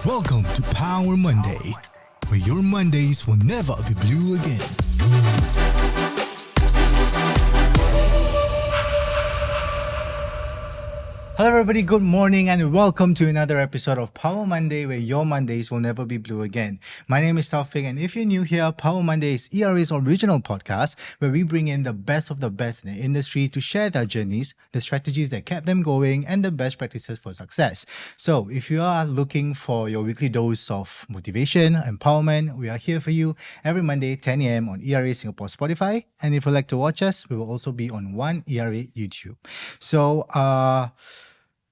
Welcome to Power Monday, where your Mondays will never be blue again. Hello everybody, good morning and welcome to another episode of Power Monday, where your Mondays will never be blue again. My name is Taufik, and if you're new here, Power Monday is ERA's original podcast where we bring in the best of the best in the industry to share their journeys, the strategies that kept them going, and the best practices for success. So if you are looking for your weekly dose of motivation, empowerment, we are here for you every Monday, 10 a.m. on ERA Singapore Spotify. And if you'd like to watch us, we will also be on One ERA YouTube. So,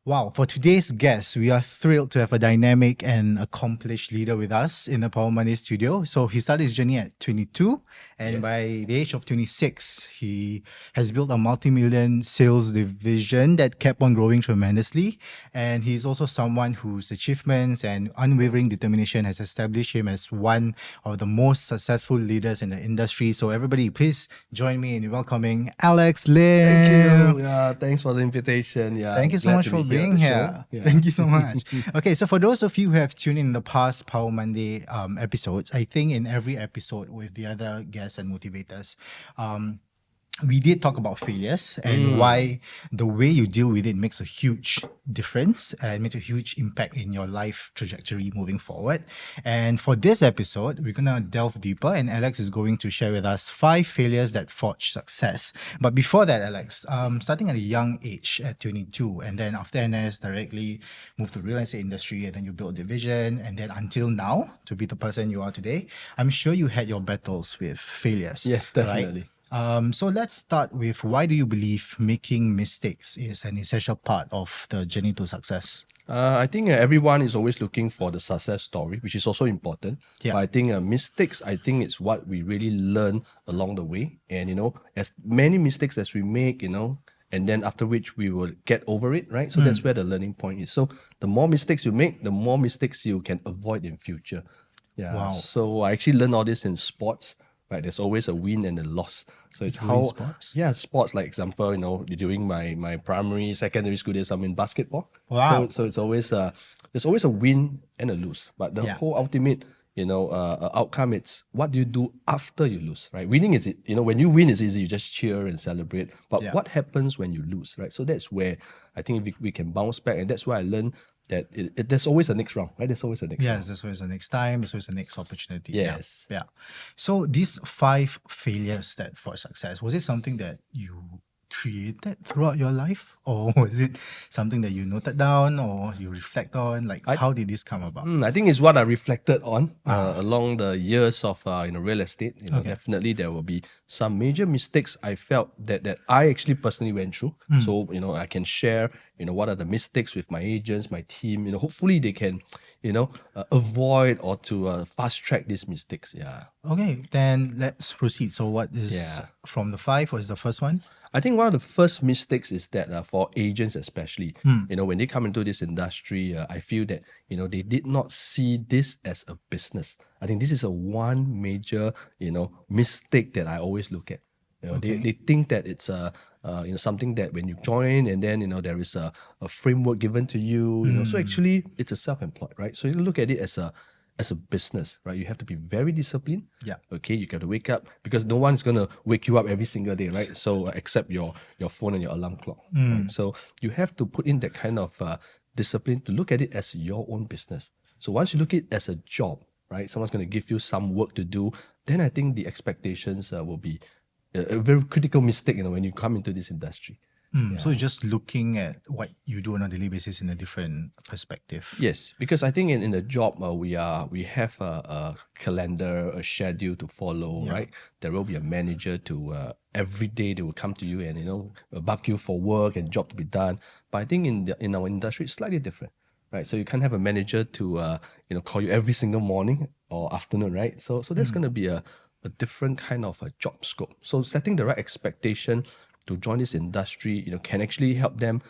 wow, for today's guest, we are thrilled to have a dynamic and accomplished leader with us in the Power Monday studio. So he started his journey at 22, and by the age of 26, he has built a multi-million sales division that kept on growing tremendously. And he's also someone whose achievements and unwavering determination has established him as one of the most successful leaders in the industry. So everybody, please join me in welcoming Alex Lim. Thank you. Yeah, thanks for the invitation. Yeah, Thank you so much for being here. Yeah. Thank you so much. Okay, so for those of you who have tuned in the past Power Monday episodes, I think in every episode with the other guests and motivators, we did talk about failures and why the way you deal with it makes a huge difference and makes a huge impact in your life trajectory moving forward. And for this episode, we're going to delve deeper, and Alex is going to share with us 5 failures that forged success. But before that, Alex, starting at a young age at 22, and then after NS, directly moved to real estate industry, and then you built a division, and then until now, to be the person you are today, I'm sure you had your battles with failures. Yes, definitely. Right? So let's start with, why do you believe making mistakes is an essential part of the journey to success? I think everyone is always looking for the success story, which is also important. Yeah. But I think mistakes, I think it's what we really learn along the way. And, as many mistakes as we make, and then after which we will get over it, right? So that's where the learning point is. So the more mistakes you make, the more mistakes you can avoid in future. Yeah. Wow. So I actually learned all this in sports. Right, there's always a win and a loss. So it's Really, how sports? Yeah, sports, like example, during my primary, secondary school days, I'm in basketball. Wow. So it's always there's always a win and a lose. But the whole ultimate outcome, it's what do you do after you lose, right? Winning is it, when you win, it's easy, you just cheer and celebrate. But what happens when you lose, right? So that's where I think we can bounce back, and that's why I learned that there's always a next round, right? There's always a next round. Yes, there's always the next time, there's always the next opportunity. Yes. Yeah. So these 5 failures that for success, was it something that you created throughout your life, or was it something that you noted down or you reflect on? How did this come about? I think it's what I reflected on along the years of real estate. Definitely there will be some major mistakes I felt that I actually personally went through. So I can share what are the mistakes with my agents, my team. Hopefully they can avoid or to fast track these mistakes. Yeah. Okay, then let's proceed. So what is from the 5? What is the first one? I think one of the first mistakes is that for agents especially, when they come into this industry, I feel that, they did not see this as a business. I think this is one major, mistake that I always look at. They think that it's something that when you join and then, there is a framework given to you, so actually it's a self-employed, right? So you look at it as a business, right? You have to be very disciplined. Yeah. Okay, you got to wake up because no one is going to wake you up every single day, right? So except your phone and your alarm clock. Right? So you have to put in that kind of discipline to look at it as your own business. So once you look at it as a job, right? Someone's going to give you some work to do. Then I think the expectations will be a very critical mistake, when you come into this industry. So you're just looking at what you do on a daily basis in a different perspective. Yes, because I think in the job we have a calendar, a schedule to follow, right? There will be a manager to every day they will come to you and bug you for work and job to be done. But I think in our industry it's slightly different, right? So you can't have a manager to call you every single morning or afternoon, right? So there's going to be a different kind of a job scope. So setting the right expectation to join this industry, can actually help them,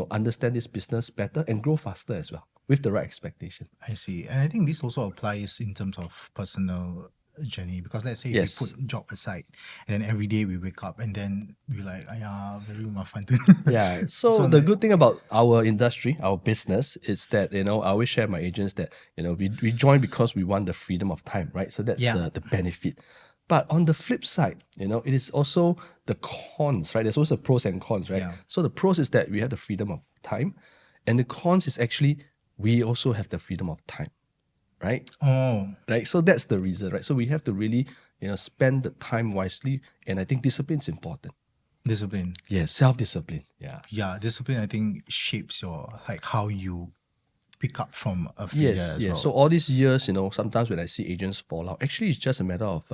understand this business better and grow faster as well with the right expectation. I see. And I think this also applies in terms of personal journey? Because let's say Yes. we put job aside, and then every day we wake up, and then we like, very mafan tu. Yeah. So the good thing about our industry, our business, is that, I always share my agents that, we join because we want the freedom of time, right? So that's Yeah. the benefit. But on the flip side, it is also the cons, right? There's also pros and cons, right? Yeah. So the pros is that we have the freedom of time, and the cons is actually we also have the freedom of time, right? Oh, Right. So that's the reason, right? So we have to really, spend the time wisely, and I think discipline is important. discipline. Yeah, self-discipline. Yeah. Yeah, discipline I think shapes your like how you pick up from a failure Yes, as yes. well. So all these years, sometimes when I see agents fall out, actually it's just a matter of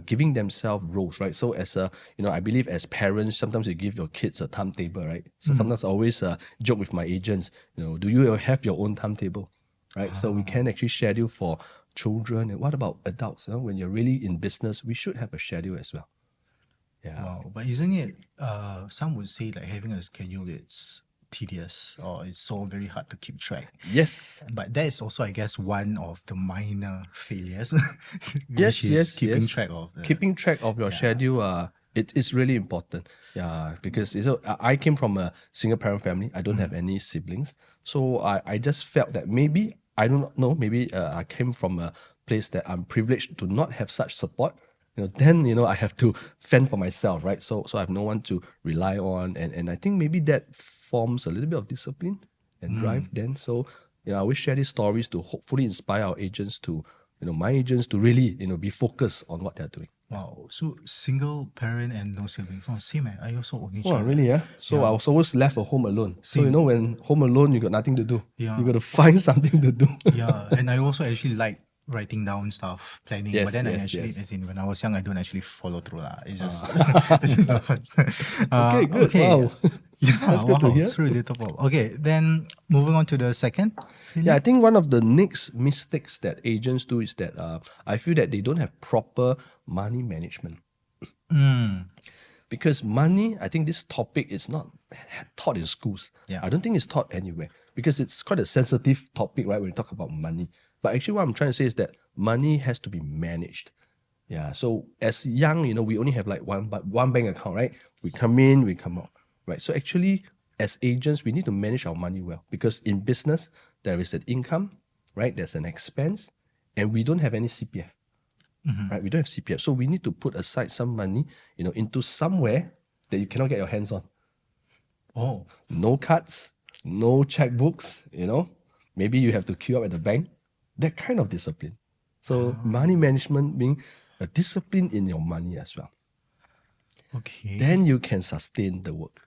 giving themselves roles, right? So as a, I believe as parents, sometimes you give your kids a timetable, right? So sometimes I always joke with my agents, do you have your own timetable, right? So we can actually schedule for children. And what about adults? When you're really in business, we should have a schedule as well. Yeah. Wow, but isn't it? Some would say like having a schedule it's tedious or it's so very hard to keep track. Yes. But that is also, I guess, one of the minor failures, Yes, which is yes, keeping yes. track of. Keeping track of your schedule, it is really important. Yeah, because I came from a single parent family. I don't have any siblings, so I just felt that maybe I don't know. Maybe I came from a place that I'm privileged to not have such support. Then I have to fend for myself, right? So I have no one to rely on, and I think maybe that forms a little bit of discipline and drive. Then I always share these stories to hopefully inspire our agents to, my agents to really, be focused on what they're doing. Wow, so single parent and no siblings. Oh, same. I also only Wow, child. really? Yeah. So I was always left at home alone. So Same. when home alone, you got nothing to do. Yeah. You got to find something to do. Yeah, and I also actually like writing down stuff, planning. Yes, but then I yes, actually, yes. as in when I was young, I don't actually follow through lah. It's just, it's just the first. Okay, good. Wow. Yeah, That's good to wow, hear. it's relatable. Okay, then moving on to the second. Yeah, I think one of the next mistakes that agents do is that I feel that they don't have proper money management. Because money, I think this topic is not taught in schools. Yeah. I don't think it's taught anywhere because it's quite a sensitive topic, right? When you talk about money. But actually, what I'm trying to say is that money has to be managed. Yeah. So as young, we only have like one bank account, right? We come in, we come out, right? So actually, as agents, we need to manage our money well because in business there is an income, right? There's an expense, and we don't have any CPF. Right, we don't have CPF, so we need to put aside some money, into somewhere that you cannot get your hands on. Oh, No cards, no checkbooks. Maybe you have to queue up at the bank. That kind of discipline. So money management being a discipline in your money as well. okay. Then you can sustain the work.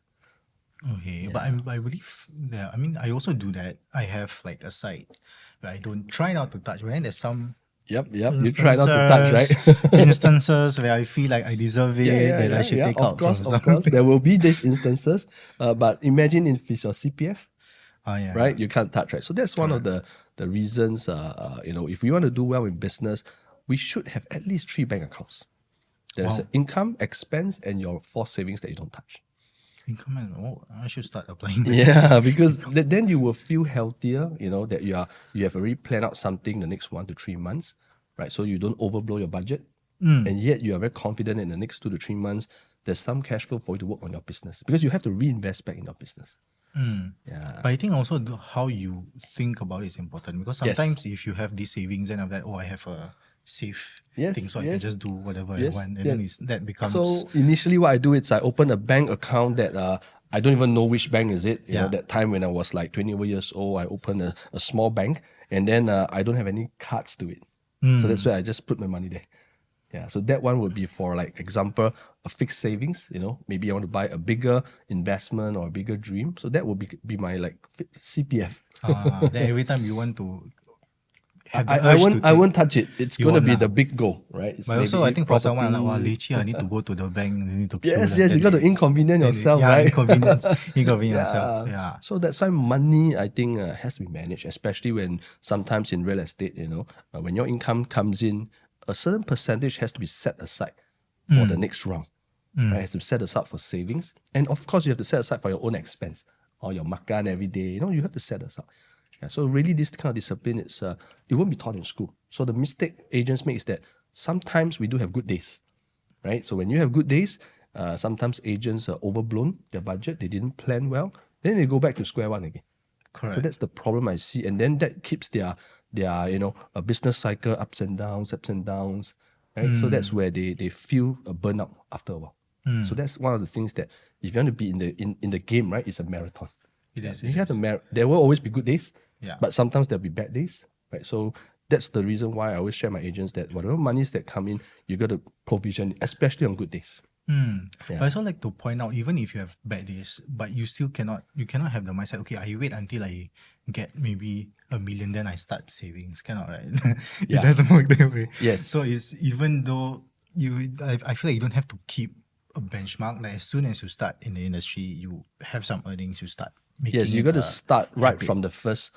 Okay, but I believe that, I mean, I also do that. I have like a site where I don't try not to touch, but then there's some Yep. You try not to touch, right? instances where I feel like I deserve it, that I should take out. Of course, from of course. There will be these instances. But imagine if it's your CPF, yeah. right? You can't touch, right? So that's one of the reasons, if we want to do well in business, we should have at least 3 bank accounts. There's an income, expense, and your 4 savings that you don't touch. Income and I should start applying that. Yeah, because then you will feel healthier, that you have already planned out something the next 1 to 3 months, right? So you don't overblow your budget. And yet you are very confident in the next 2 to 3 months, there's some cash flow for you to work on your business because you have to reinvest back in your business. Yeah. But I think also how you think about it is important because sometimes if you have these savings and of that, I have a safe thing, so I can just do whatever I want, and then that becomes. So initially, what I do is I open a bank account that I don't even know which bank is it. You know, that time when I was like 20 over years old, I opened a small bank, and then I don't have any cards to it, so that's why I just put my money there. Yeah, so that one would be for like example a fixed savings. Maybe I want to buy a bigger investment or a bigger dream. So that would be my like CPF. That every time you want to. I won't touch it. It's going to be the big goal, right? It's but also, I think for someone like, property. leceh, I need to go to the bank, I need to queue. Yes, you got to inconvenience yourself, yeah, right? inconvenience yourself. Yeah. So that's why money, I think, has to be managed, especially when sometimes in real estate, when your income comes in, a certain percentage has to be set aside for the next round. Right? It has to be set aside for savings. And of course, you have to set aside for your own expense or your makan every day. You have to set aside. Yeah, so really, this kind of discipline, it won't be taught in school. So the mistake agents make is that sometimes we do have good days, right? So when you have good days, sometimes agents are overblown their budget, they didn't plan well, then they go back to square one again. Correct. So that's the problem I see, and then that keeps their a business cycle ups and downs, right? So that's where they feel a burnout after a while. So that's one of the things that if you want to be in the game, right, it's a marathon. It is. You have there will always be good days, Yeah. but sometimes there'll be bad days, right? So that's the reason why I always share my agents that whatever monies that come in, you got to provision, especially on good days. But I also like to point out, even if you have bad days, but you still cannot have the mindset, okay, I wait until I get maybe $1 million, then I start savings. Cannot, right? It Yeah. doesn't work that way. Yes. So it's even though I feel like you don't have to keep a benchmark. Like as soon as you start in the industry, you have some earnings, you start making Yes, you it got to a start right habit. from the first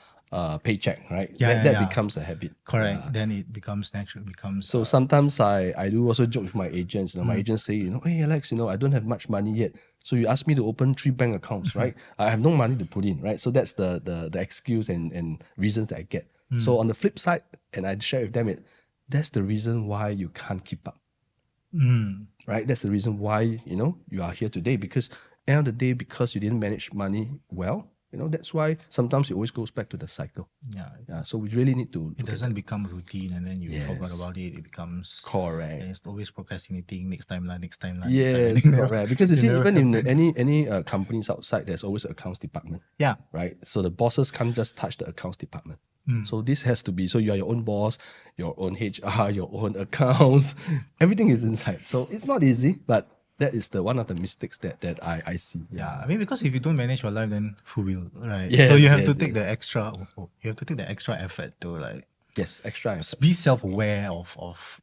paycheck, right? Yeah, that yeah. becomes a habit. Correct. Then it becomes natural. It becomes So sometimes I do also joke with my agents. My agents say, hey Alex, I don't have much money yet. So you ask me to open 3 bank accounts, right? I have no money to put in, right? So that's the excuse and reasons that I get. So on the flip side, and I share with them that's the reason why you can't keep up. Right? That's the reason why, you are here today, because end of the day, because you didn't manage money well, that's why sometimes it always goes back to the cycle. yeah. So we really need to. It doesn't become routine and then you Yes. forgot about it. It becomes Correct. and it's always procrastinating. Next time. Yes, correct. Because you It see, never even in any companies outside, there's always an accounts department, Yeah. right? So the bosses can't just touch the accounts department. So this has to be, so you are your own boss, your own HR, your own accounts, everything is inside. So it's not easy, but that is one of the mistakes that I see. Yeah, I mean, because if you don't manage your life, then who will, right? Yes, so you have to yes, take the yes. extra, you have to take the extra effort to like Yes, extra. be self-aware of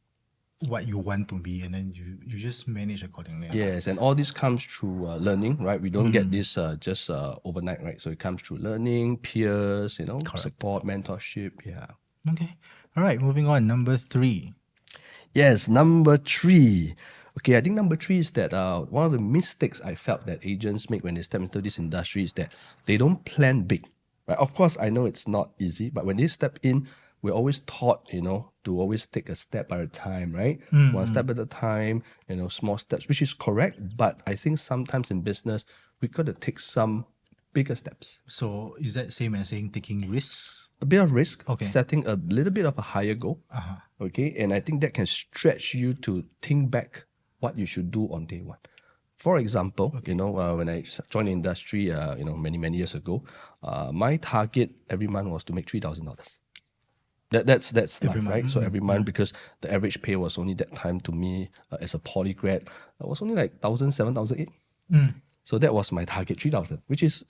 what you want to be, and then you just manage accordingly. Yes, and all this comes through learning, right? We don't get this just overnight, right? So it comes through learning, peers, support, mentorship. Yeah. Okay. All right. Moving on. Number 3. Yes, number 3. Okay, I think number 3 is that one of the mistakes I felt that agents make when they step into this industry is that they don't plan big. Right? Of course, I know it's not easy, but when they step in, we're always taught, to always take a step at a time, right? One step at a time, small steps, which is correct. But I think sometimes in business, we got to take some bigger steps. So is that same as saying taking risks? A bit of risk, Okay. setting a little bit of a higher goal. Okay, and I think that can stretch you to think back what you should do on day one. For example, when I joined the industry, many years ago, my target every month was to make $3,000. That's Every life, right? month. So every month, because the average pay was only that time to me as a poly grad, it was only like 1,007, 1,008. So that was my target, 3,000, which is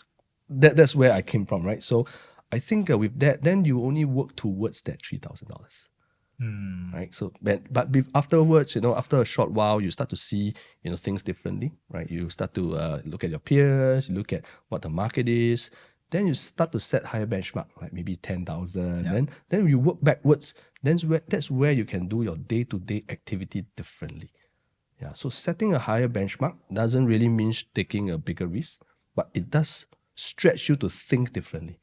that's where I came from, right? So I think with that, then you only work towards that $3,000. Right. So, but afterwards, after a short while, you start to see, things differently, right? You start to look at your peers, you look at what the market is. Then you start to set higher benchmark, like maybe 10,000. Yeah. Then you work backwards. That's where you can do your day-to-day activity differently. Yeah. So setting a higher benchmark doesn't really mean taking a bigger risk, but it does stretch you to think differently.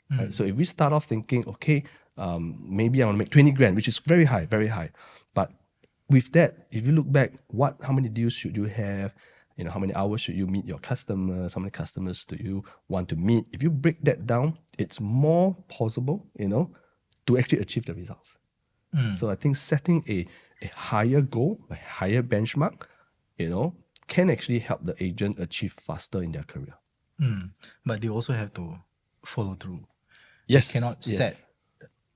Right? So if we start off thinking, okay, maybe I want to make 20 grand, which is very high. But with that, if you look back, how many deals should you have? How many hours should you meet your customers? How many customers do you want to meet? If you break that down, it's more possible, to actually achieve the results. So I think setting a higher goal, a higher benchmark, can actually help the agent achieve faster in their career. But they also have to follow through. Yes. They cannot yes. set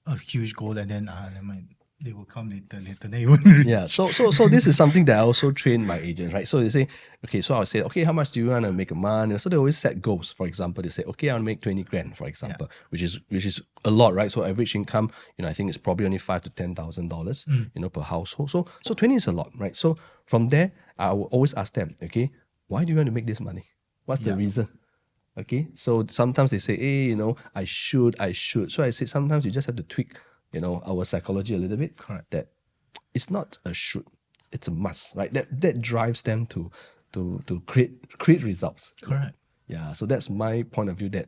a huge goal and then never mind. They will come later. Then you won't reach. Yeah. So this is something that I also train my agents, right? So they say, okay, so I'll say, okay, how much do you want to make a month? So they always set goals. For example, they say, okay, I want to make 20 grand, for example, which is a lot, right? So average income, I think it's probably only $5,000 to $10,000, per household. So 20 is a lot, right? So from there, I will always ask them, okay, why do you want to make this money? What's the reason? Okay, so sometimes they say, hey, I should. So I say sometimes you just have to tweak, our psychology a little bit. Correct. That it's not a should, it's a must, right? That drives them to create results. Correct. Yeah, so that's my point of view that,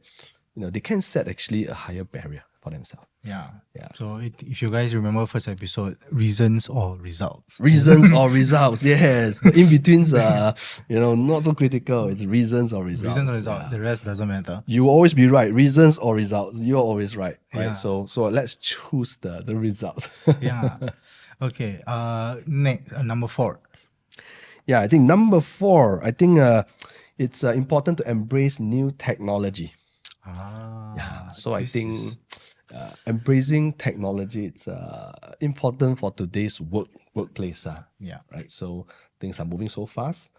they can set actually a higher barrier for themselves. Yeah. Yeah. So if you guys remember first episode, reasons or results. Reasons or results, yes. The in-betweens are, not so critical. It's reasons or results. Reasons or results. Yeah. The rest doesn't matter. You will always be right. Reasons or results, you're always right. Right. Yeah. So let's choose the results. Yeah. Okay. Next, number 4. Yeah, I think number 4, I think it's important to embrace new technology. So I think embracing technology, it's important for today's workplace. Yeah. Right. So things are moving so fast,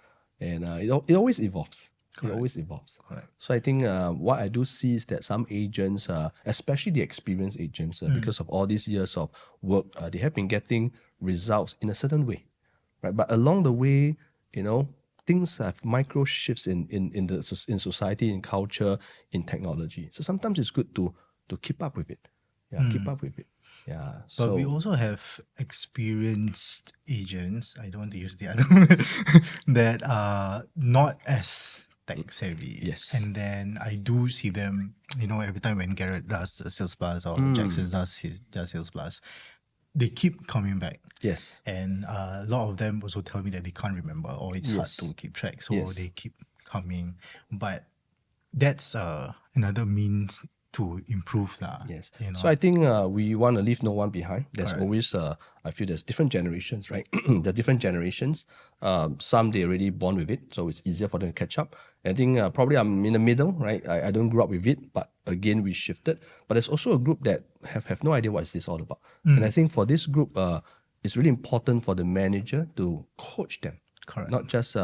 and it always evolves. Correct. It always evolves. Correct. So I think what I do see is that some agents, especially the experienced agents, because of all these years of work, they have been getting results in a certain way, right? But along the way, things have micro shifts in society, in culture, in technology. So sometimes it's good to keep up with it. Yeah, keep up with it. Yeah. But we So also have experienced agents, I don't want to use the other word, that are not as tech savvy. Yes. And then I do see them, every time when Garrett does the Sales Plus or Jackson does their Sales Plus, they keep coming back. yes. And a lot of them also tell me that they can't remember or it's hard Yes. to keep track. So Yes. they keep coming. But that's another means to improve lah. Yes. You know? So I think we want to leave no one behind. There's Correct. always, I feel there's different generations, right? The different generations. Some they already born with it, so it's easier for them to catch up. I think probably I'm in the middle, right? I don't grow up with it, but again we shifted. But there's also a group that have no idea what is this all about. And I think for this group, it's really important for the manager to coach them. Correct. Not just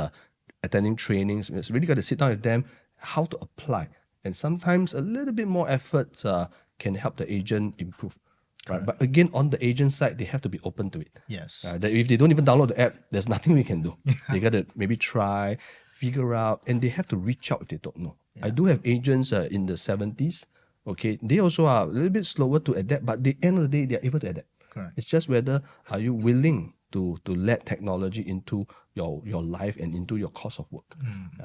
attending trainings. It's really got to sit down with them, how to apply. And sometimes a little bit more effort can help the agent improve. Right? But again, on the agent side, they have to be open to it. Yes. That if they don't even download the app, there's nothing we can do. They got to maybe try, figure out, and they have to reach out if they don't know. I do have agents in the 70s. Okay, they also are a little bit slower to adapt, but at the end of the day, they're able to adapt. Correct. It's just whether are you willing to let technology into your life and into your course of work.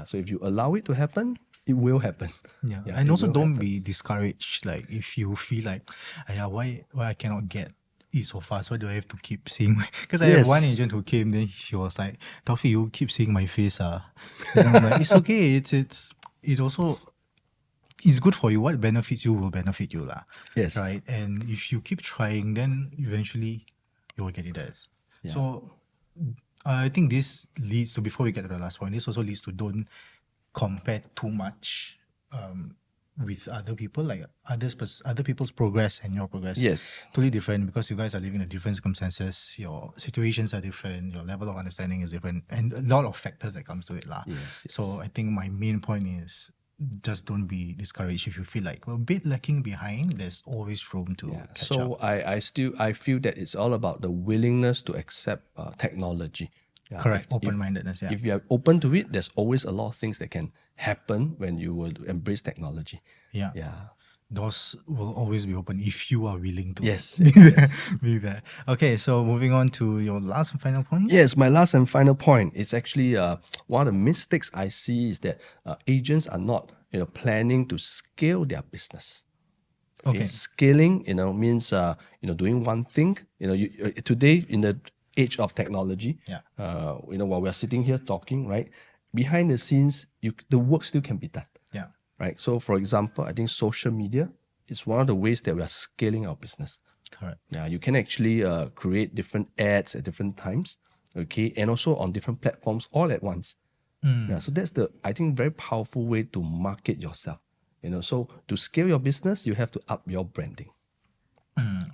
So if you allow it to happen, it will happen. Yeah. Yeah, And it also will don't happen. be discouraged. Like if you feel like, why I cannot get it so fast? Why do I have to keep seeing my... Because I have Yes. one agent who came, then she was like, Taufik, you keep seeing my face. And I'm like, it's okay. It also is good for you. What benefits you will benefit you. Yes. Right? And if you keep trying, then eventually you will get it there. Yeah. So I think this leads to, before we get to the last point, this also leads to don't compare too much with other people, like other people's progress and your progress. Yes. Totally different because you guys are living in different circumstances, your situations are different, your level of understanding is different, and a lot of factors that comes to it. Yes, So I think my main point is just don't be discouraged if you feel like we're a bit lacking behind. There's always room to catch up. So I feel that it's all about the willingness to accept technology. Yeah, Correct. if- Open-mindedness, yeah. If you are open to it, there's always a lot of things that can happen when you will embrace technology. Yeah. Yeah. Doors will always be open if you are willing to Yes, be, yes, there, be there. Okay, so moving on to your last and final point. Yes, my last and final point is actually one of the mistakes I see is that agents are not planning to scale their business. Okay. Scaling means doing one thing. Today in the age of technology, Yeah. while we're sitting here talking, right, behind the scenes, the work still can be done. Yeah. Right. So, for example, I think social media is one of the ways that we are scaling our business. Correct. Yeah, you can actually create different ads at different times, okay, and also on different platforms all at once. Yeah, so that's I think, very powerful way to market yourself. So to scale your business, you have to up your branding.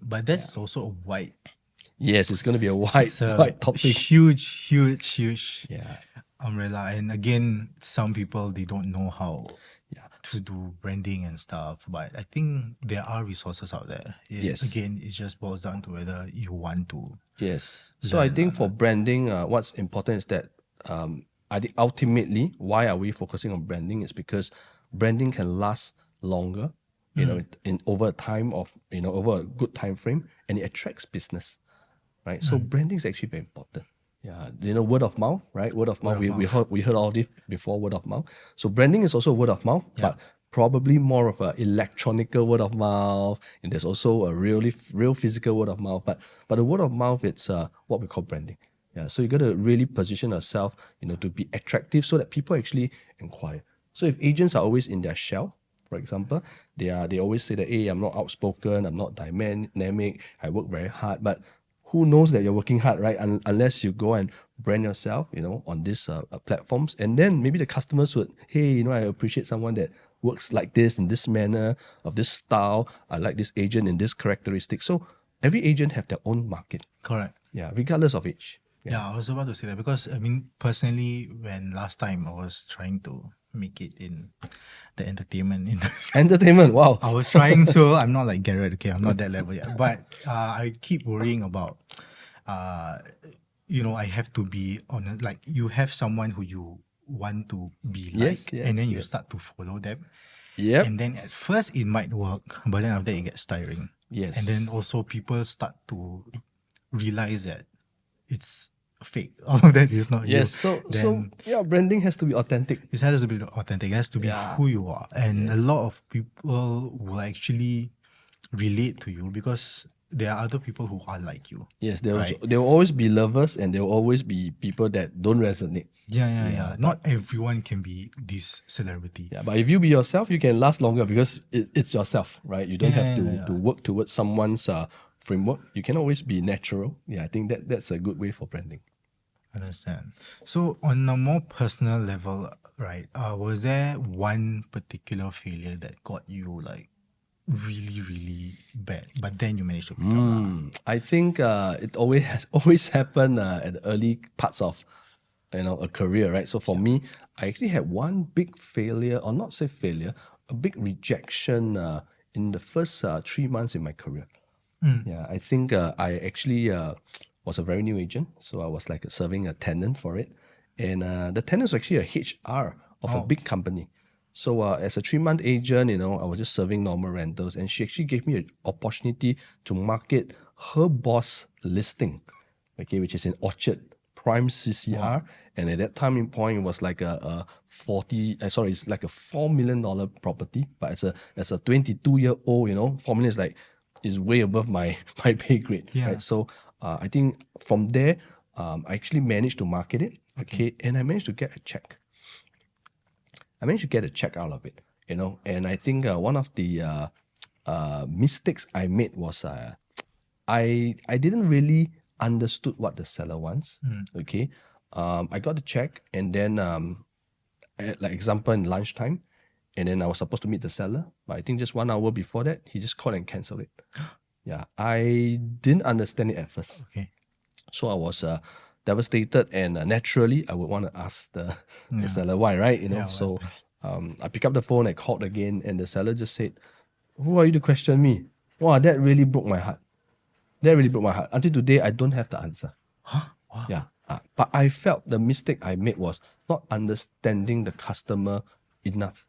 But that's also a wide, Yes, it's going to be a it's a wide topic. huge Yeah, umbrella. And again, some people, they don't know how yeah. to do branding and stuff. But I think there are resources out there. Yes. Again, it just boils down to whether you want to. Yes. So I think for branding, what's important is that I think ultimately, why are we focusing on branding? Is because branding can last longer, in over a time of over a good time frame, and it attracts business, right? So branding is actually very important. Yeah, word of mouth, right? Word of mouth. We heard all this before, word of mouth. So branding is also word of mouth, but probably more of a electronical word of mouth, and there's also a real physical word of mouth. But the word of mouth, it's what we call branding. Yeah, so you got to really position yourself, to be attractive so that people actually inquire. So if agents are always in their shell, for example, they always say that, hey, I'm not outspoken, I'm not dynamic, I work very hard, but who knows that you're working hard, right? Unless you go and brand yourself, on these platforms, and then maybe the customers would, hey, I appreciate someone that works like this in this manner, of this style. I like this agent in this characteristic. So every agent have their own market. Correct. Yeah, regardless of age. Yeah, I was about to say that because I mean, personally, when last time I was trying to make it in the entertainment industry, Entertainment, wow. I was trying to. I'm not like Garrett, okay, I'm not that level yet, but I keep worrying about, I have to be on like you have someone who you want to be like, Yes, and then you yes. start to follow them, Yep. and then at first it might work, but then after that it gets tiring. Yes. And then also people start to realize that it's fake. All of that is not Yes. you. So yeah, branding has to be authentic. It has to be authentic. It has to be Yeah. who you are. And a Yes. lot of people will actually relate to you because there are other people who are like you. Yes, there Right. will always be lovers and there will always be people that don't resonate. Yeah. Not everyone can be this celebrity. Yeah, but if you be yourself, you can last longer because it's yourself, right? You don't have Yeah. to work towards someone's framework. You can always be natural. Yeah, I think that's a good way for branding. Understand. So on a more personal level, right? Was there one particular failure that got you like really, really bad, but then you managed to pick up? I think it always happened at the early parts of a career, right? So for me, I actually had one big failure, or not say failure, a big rejection in the first 3 months in my career. Yeah, I think I actually was a very new agent, so I was like serving a tenant for it, and the tenant was actually a HR of a big company. So as a 3-month agent, I was just serving normal rentals, and she actually gave me an opportunity to market her boss listing, okay, which is in Orchard Prime CCR, and at that time in point it was like it's like a $4 million property, but as a 22-year-old, $4 million is way above my pay grade, Yeah. right? So I think from there, I actually managed to market it, okay, and I managed to get a check. I managed to get a check out of it, and I think one of the mistakes I made was I didn't really understood what the seller wants. Okay, I got the check, and then like example in lunchtime, and then I was supposed to meet the seller, but I think just 1 hour before that, he just called and cancelled it. Yeah, I didn't understand it at first. Okay. So I was devastated, and naturally, I would want to ask the seller why, right? So I picked up the phone, I called again, and the seller just said, "Who are you to question me?" Wow, that really broke my heart. That really broke my heart. Until today, I don't have the answer. Huh? Wow. Yeah, but I felt the mistake I made was not understanding the customer enough.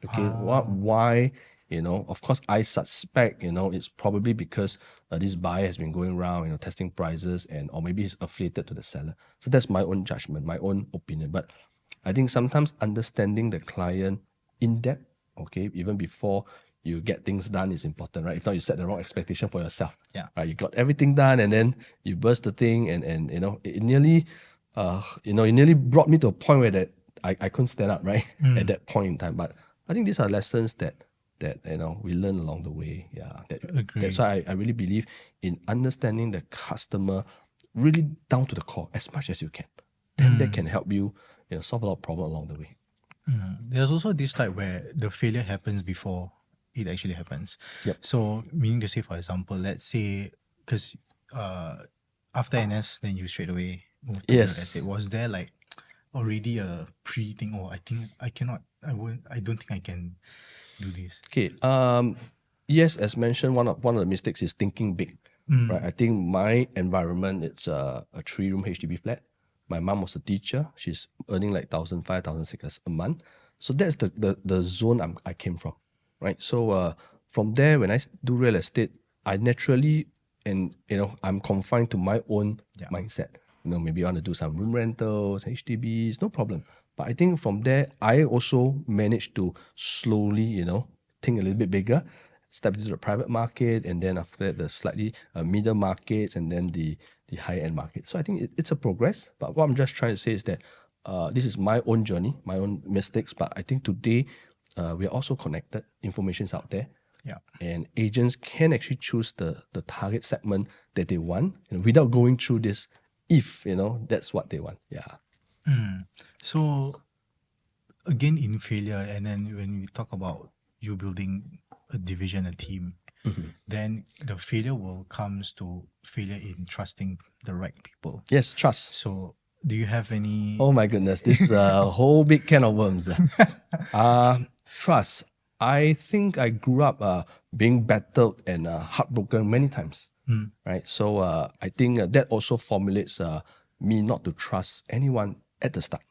Okay, why? Of course, I suspect, it's probably because this buyer has been going around, testing prices, or maybe he's affiliated to the seller. So that's my own judgment, my own opinion. But I think sometimes understanding the client in depth, okay, even before you get things done is important, right? If not, you set the wrong expectation for yourself. Yeah. Right? You got everything done, and then you burst the thing, and it nearly, it nearly brought me to a point where that I couldn't stand up, right? At that point in time. But I think these are lessons that we learn along the way. Yeah, that's why I really believe in understanding the customer really down to the core as much as you can. Then that can help you, solve a lot of problems along the way. There's also this type where the failure happens before it actually happens. Yep. So meaning to say, for example, let's say because after NS, then you straight away moved to real estate. Was there like already a pre-thing? Oh, I think I cannot. I don't think I can do this. Okay. Yes, as mentioned, one of the mistakes is thinking big. Right. I think my environment, it's a 3-room HDB flat. My mom was a teacher. She's earning like 1,500, 1,600 a month. So that's the zone I came from. Right. So from there, when I do real estate, I naturally, and I'm confined to my own mindset. Maybe I want to do some room rentals, HDBs, no problem. But I think from there, I also managed to slowly, think a little bit bigger, step into the private market, and then after that, the slightly middle markets, and then the higher end market. So I think it's a progress. But what I'm just trying to say is that this is my own journey, my own mistakes. But I think today we are also connected. Information's out there. Yeah. And agents can actually choose the target segment that they want, without going through this if, that's what they want. Yeah. So again, in failure, and then when we talk about you building a division, a team, then the failure will comes to failure in trusting the right people. Yes, trust. So do you have any? Oh my goodness, this is a whole big can of worms. Trust. I think I grew up being battered and heartbroken many times. Right? So I think that also formulates me not to trust anyone at the start.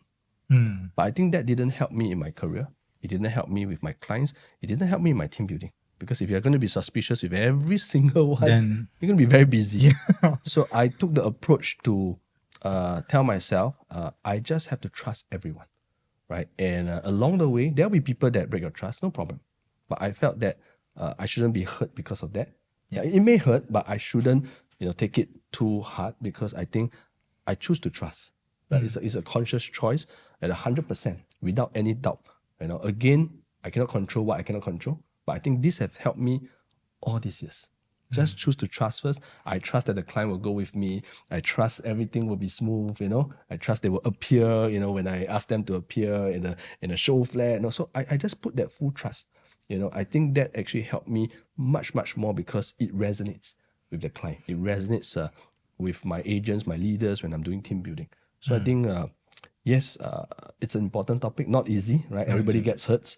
But I think that didn't help me in my career. It didn't help me with my clients. It didn't help me in my team building. Because if you're going to be suspicious with every single one, Then you're going to be very busy. So I took the approach to tell myself, I just have to trust everyone. Right? And along the way, there'll be people that break your trust, no problem. But I felt that I shouldn't be hurt because of that. Yeah, it may hurt, but I shouldn't, take it too hard, because I think I choose to trust. Right? It's a conscious choice at 100%, without any doubt. Again, I cannot control what I cannot control, but I think this has helped me all these years. Just choose to trust first. I trust that the client will go with me. I trust everything will be smooth. I trust they will appear. When I ask them to appear in a show flat. So I just put that full trust. I think that actually helped me much, much more, because it resonates with the client. It resonates with my agents, my leaders when I'm doing team building. So I think, yes, it's an important topic, not easy, right? Everybody gets hurt.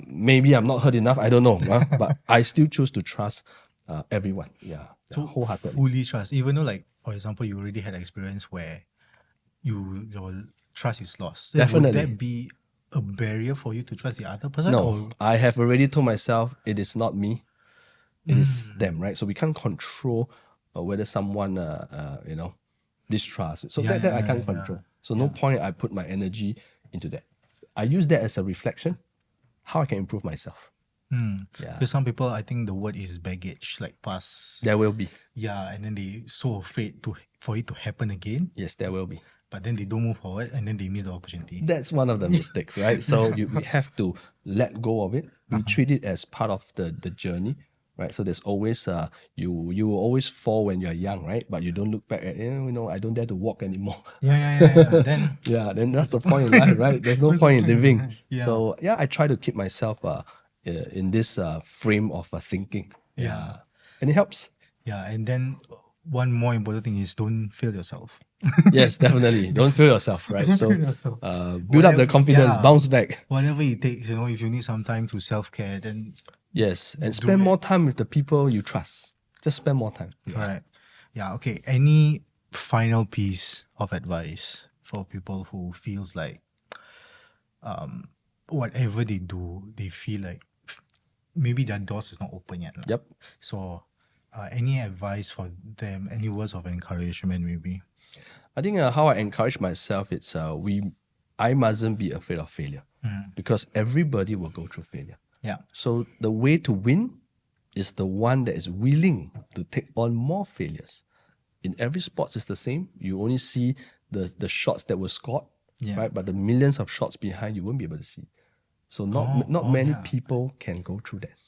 Maybe I'm not hurt enough, I don't know. But I still choose to trust everyone. Yeah. So wholeheartedly. fully trust, even though, like, for example, you already had experience where your trust is lost. Then Definitely. Would that be a barrier for you to trust the other person? No, Or? I have already told myself it is not me, it is them, right? So we can't control whether someone, distrusts. So that I can't control. So no point I put my energy into that. I use that as a reflection, how I can improve myself. Yeah. Because some people, I think the word is baggage, like past. There will be. Yeah, and then they so afraid for it to happen again. Yes, there will be. But then they don't move forward, and then they miss the opportunity. That's one of the mistakes, right? So we have to let go of it. We treat it as part of the journey, right? So there's always you will always fall when you're young, right? But you don't look back at I don't dare to walk anymore. Yeah. Then then that's the point in life, right? There's no point in living. Yeah. So I try to keep myself in this frame of thinking. Yeah. And it helps. Yeah, and then one more important thing is don't fail yourself. Yes, definitely. Don't feel yourself, right? So build up the Whatever- confidence, yeah. bounce back. Whatever it takes, if you need some time to self-care, then Yes, and spend more time with the people you trust. Just spend more time. correct. Yeah, okay. Any final piece of advice for people who feels like whatever they do, they feel like maybe their doors is not open yet. Yep. So any advice for them, any words of encouragement maybe? I think how I encourage myself, it's I mustn't be afraid of failure, because everybody will go through failure. Yeah. So the way to win is the one that is willing to take on more failures. In every sport, it's the same. You only see the shots that were scored, right? But the millions of shots behind, you won't be able to see. So not many people can go through that.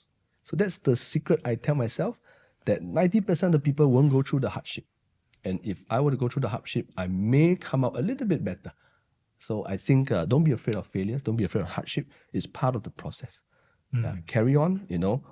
So that's the secret I tell myself, that 90% of the people won't go through the hardship. And if I were to go through the hardship, I may come out a little bit better. So I think don't be afraid of failures. Don't be afraid of hardship. It's part of the process. Carry on.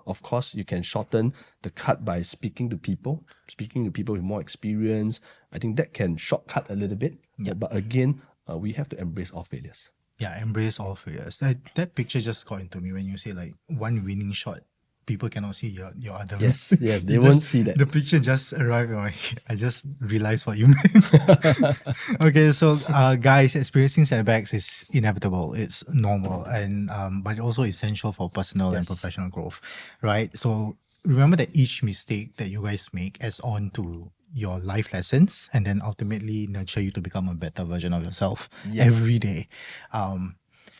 Of course, you can shorten the cut by speaking to people with more experience. I think that can shortcut a little bit. But again, we have to embrace all failures. Yeah, embrace all failures. That picture just got into me when you say like one winning shot. People cannot see your other. Yes, they won't see that. The picture just arrived in my head. I just realized what you meant. Okay, so guys, experiencing setbacks is inevitable. It's normal, and but also essential for personal and professional growth, right? So remember that each mistake that you guys make adds on to your life lessons and then ultimately nurture you to become a better version of yourself Yes. every day.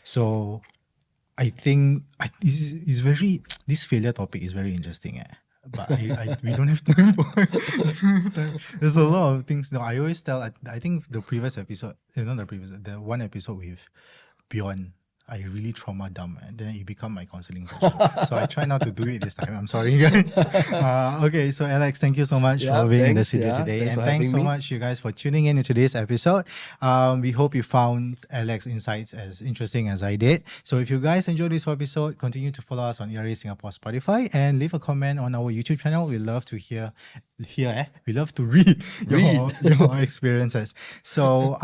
So I think this failure topic is very interesting. But we don't have time for it. There's a lot of things. No, I always tell, I think the previous episode, the one episode with Bjorn, I really trauma dump and then it become my counseling session. So I try not to do it this time. I'm sorry, guys. Okay, so Alex, thank you so much Yeah, for being in the thanks, studio yeah. today. Thanks And for thanks so having me. much, you guys, for tuning in today's episode. We hope you found Alex insights as interesting as I did. So if you guys enjoyed this episode, continue to follow us on ERA Singapore Spotify and leave a comment on our YouTube channel. We love to we love to read your experiences. So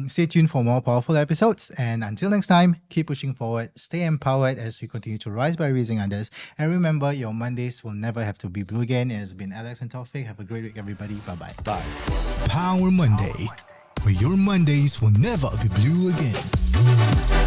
stay tuned for more powerful episodes. And until next time, keep pushing forward, stay empowered as we continue to rise by raising others. And remember, your Mondays will never have to be blue again. It has been Alex and Taufik. Have a great week, everybody. Bye-bye. Bye. Power Monday, where your Mondays will never be blue again.